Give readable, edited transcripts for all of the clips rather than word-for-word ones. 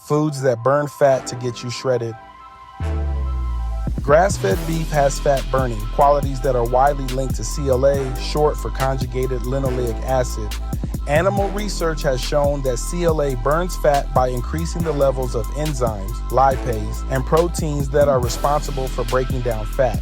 Foods that burn fat to get you shredded. Grass-fed beef has fat burning, qualities that are widely linked to CLA, short for conjugated linoleic acid. Animal research has shown that CLA burns fat by increasing the levels of enzymes, lipase, and proteins that are responsible for breaking down fat.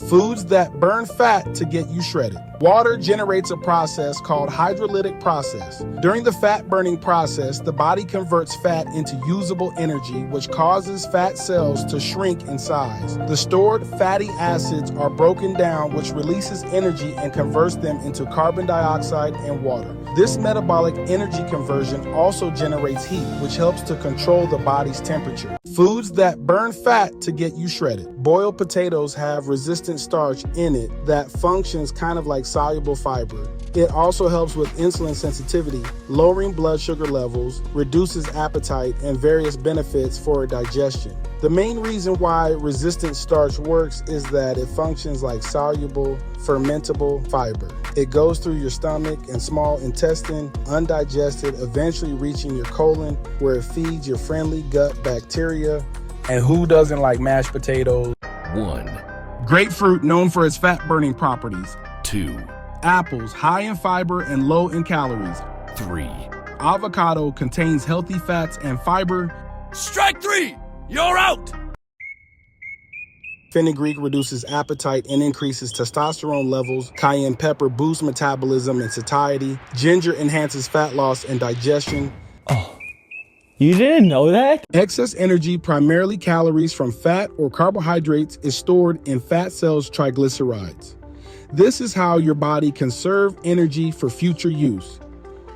Foods that burn fat to get you shredded. Water generates a process called hydrolytic process. During the fat burning process, the body converts fat into usable energy, which causes fat cells to shrink in size. The stored fatty acids are broken down, which releases energy and converts them into carbon dioxide and water. This metabolic energy conversion also generates heat, which helps to control the body's temperature. Foods that burn fat to get you shredded. Boiled potatoes have resistant starch in it that functions kind of like soluble fiber. It also helps with insulin sensitivity, lowering blood sugar levels, reduces appetite, and various benefits for digestion. The main reason why resistant starch works is that it functions like soluble, fermentable fiber. It goes through your stomach and small intestine, undigested, eventually reaching your colon, where it feeds your friendly gut bacteria. And who doesn't like mashed potatoes? 1, Grapefruit, known for its fat-burning properties. 2, Apples, high in fiber and low in calories. 3. Avocado contains healthy fats and fiber. Strike 3! You're out! Fenugreek reduces appetite and increases testosterone levels. Cayenne pepper boosts metabolism and satiety. Ginger enhances fat loss and digestion. You didn't know that? Excess energy, primarily calories from fat or carbohydrates, is stored in fat cells, triglycerides. This is how your body can conserve energy for future use.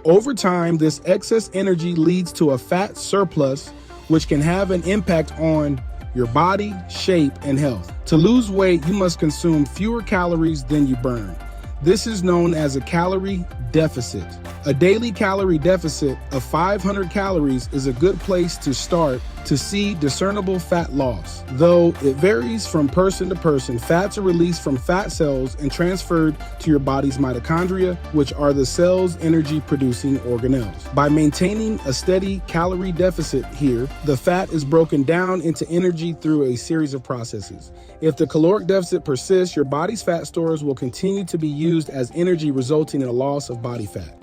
Over time, this excess energy leads to a fat surplus, which can have an impact on your body, shape, and health. To lose weight, you must consume fewer calories than you burn. This is known as a calorie deficit. A daily calorie deficit of 500 calories is a good place to start to see discernible fat loss. Though it varies from person to person, fats are released from fat cells and transferred to your body's mitochondria, which are the cell's energy-producing organelles. By maintaining a steady calorie deficit here, the fat is broken down into energy through a series of processes. If the caloric deficit persists, your body's fat stores will continue to be used as energy, resulting in a loss of body fat.